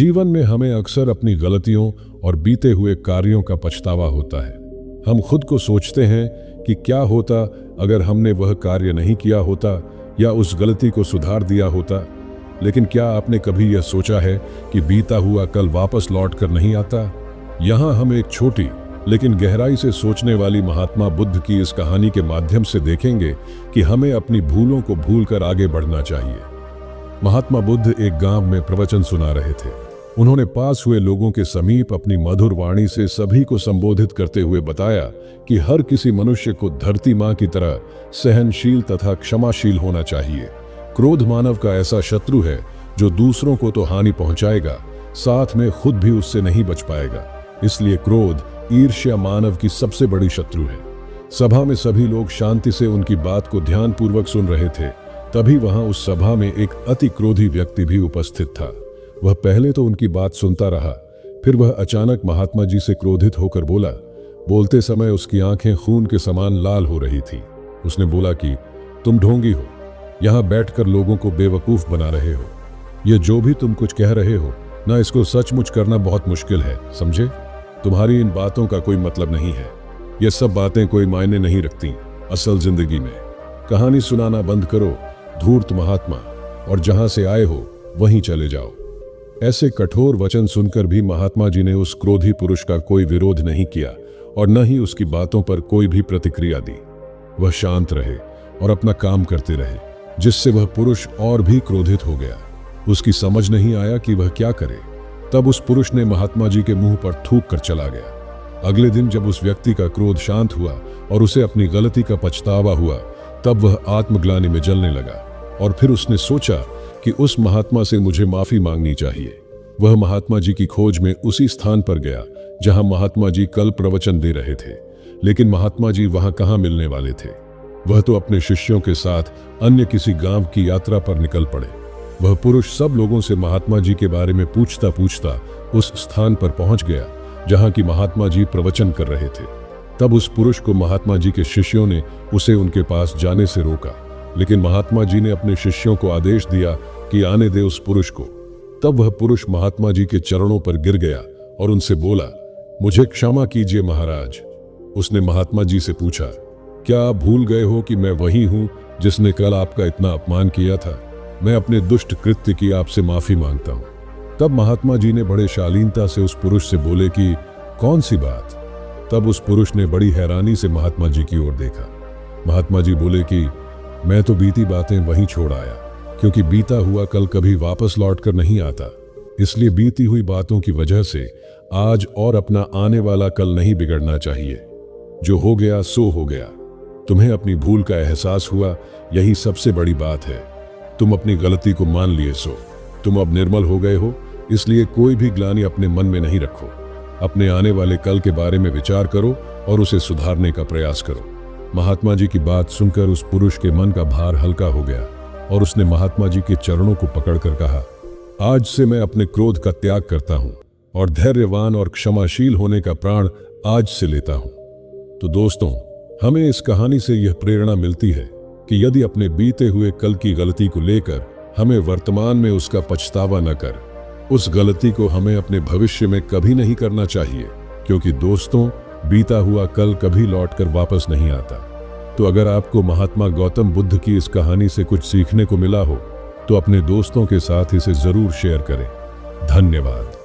जीवन में हमें अक्सर अपनी गलतियों और बीते हुए कार्यों का पछतावा होता है। हम खुद को सोचते हैं कि क्या होता अगर हमने वह कार्य नहीं किया होता या उस गलती को सुधार दिया होता। लेकिन क्या आपने कभी यह सोचा है कि बीता हुआ कल वापस लौट कर नहीं आता? यहाँ हम एक छोटी लेकिन गहराई से सोचने वाली महात्मा बुद्ध की इस कहानी के माध्यम से देखेंगे कि हमें अपनी भूलों को भूलकर आगे बढ़ना चाहिए। महात्मा बुद्ध एक गांव में प्रवचन सुना रहे थे। उन्होंने पास हुए लोगों के समीप अपनी मधुर वाणी से सभी को संबोधित करते हुए बताया कि हर किसी मनुष्य को धरती मां की तरह सहनशील तथा क्षमाशील होना चाहिए। क्रोध मानव का ऐसा शत्रु है जो दूसरों को तो हानि पहुंचाएगा, साथ में खुद भी उससे नहीं बच पाएगा। इसलिए क्रोध, ईर्ष्या मानव की सबसे बड़ी शत्रु है। सभा में सभी लोग शांति से उनकी बात को ध्यानपूर्वक सुन रहे थे। तभी वहां उस सभा में एक अति क्रोधी व्यक्ति भी उपस्थित था। वह पहले तो उनकी बात सुनता रहा, फिर वह अचानक महात्मा जी से क्रोधित होकर बोला। बोलते समय उसकी आंखें खून के समान लाल हो रही थी। उसने बोला कि तुम ढोंगी हो, यहाँ बैठकर लोगों को बेवकूफ बना रहे हो। ये जो भी तुम कुछ कह रहे हो ना, इसको सचमुच करना बहुत मुश्किल है, समझे? तुम्हारी इन बातों का कोई मतलब नहीं है। ये सब बातें कोई मायने नहीं रखती असल जिंदगी में। कहानी सुनाना बंद करो धूर्त महात्मा, और जहां से आए हो वहीं चले जाओ। ऐसे कठोर वचन सुनकर भी महात्मा जी ने उस क्रोधी पुरुष का कोई विरोध नहीं किया और न ही उसकी बातों पर कोई भी प्रतिक्रिया दी। वह शांत रहे और अपना काम करते रहे, जिससे वह पुरुष और भी क्रोधित हो गया। उसकी समझ नहीं आया कि वह क्या करे। तब उस पुरुष ने महात्मा जी के मुंह पर थूक कर चला गया। अगले दिन जब उस व्यक्ति का क्रोध शांत हुआ और उसे अपनी गलती का पछतावा हुआ, तब वह आत्मग्लानि में जलने लगा और फिर उसने सोचा कि उस महात्मा से मुझे माफी मांगनी चाहिए। वह महात्मा जी की खोज में उसी स्थान पर गया जहां महात्मा जी कल प्रवचन दे रहे थे। लेकिन महात्मा जी वहां कहां मिलने वाले थे। वह तो अपने शिष्यों के साथ अन्य किसी गांव की यात्रा पर निकल पड़े। वह पुरुष सब लोगों से महात्मा जी के बारे में पूछता पूछता उस स्थान पर पहुंच गया जहां की महात्मा जी प्रवचन कर रहे थे। तब उस पुरुष को महात्मा जी के शिष्यों ने उसे उनके पास जाने से रोका, लेकिन महात्मा जी ने अपने शिष्यों को आदेश दिया कि आने दे उस पुरुष को। तब वह पुरुष महात्मा जी के चरणों पर गिर गया और उनसे बोला, मुझे क्षमा कीजिए महाराज। उसने महात्मा जी से पूछा, क्या आप भूल गए हो कि मैं वही हूं जिसने कल आपका इतना अपमान किया था? मैं अपने दुष्ट कृत्य की आपसे माफी मांगता हूं। तब महात्मा जी ने बड़े शालीनता से उस पुरुष से बोले कि कौन सी बात? तब उस पुरुष ने बड़ी हैरानी से महात्मा जी की ओर देखा। महात्मा जी बोले कि मैं तो बीती बातें वहीं छोड़ आया, क्योंकि बीता हुआ कल कभी वापस लौट कर नहीं आता। इसलिए बीती हुई बातों की वजह से आज और अपना आने वाला कल नहीं बिगड़ना चाहिए। जो हो गया सो हो गया। तुम्हें अपनी भूल का एहसास हुआ, यही सबसे बड़ी बात है। तुम अपनी गलती को मान लिए सो तुम अब निर्मल हो गए हो। इसलिए कोई भी ग्लानि अपने मन में नहीं रखो। अपने आने वाले कल के बारे में विचार करो और उसे सुधारने का प्रयास करो। महात्मा जी की बात सुनकर उस पुरुष के मन का भार हल्का हो गया और उसने महात्मा जी के चरणों को पकड़कर कहा, आज से मैं अपने क्रोध का त्याग करता हूं और धैर्यवान और क्षमाशील होने का प्राण आज से लेता हूं। तो दोस्तों, हमें इस कहानी से यह प्रेरणा मिलती है कि यदि अपने बीते हुए कल की गलती को लेकर हमें वर्तमान में उसका पछतावा न कर, उस गलती को हमें अपने भविष्य में कभी नहीं करना चाहिए, क्योंकि दोस्तों, बीता हुआ कल कभी लौटकर वापस नहीं आता। तो अगर आपको महात्मा गौतम बुद्ध की इस कहानी से कुछ सीखने को मिला हो, तो अपने दोस्तों के साथ इसे जरूर शेयर करें। धन्यवाद।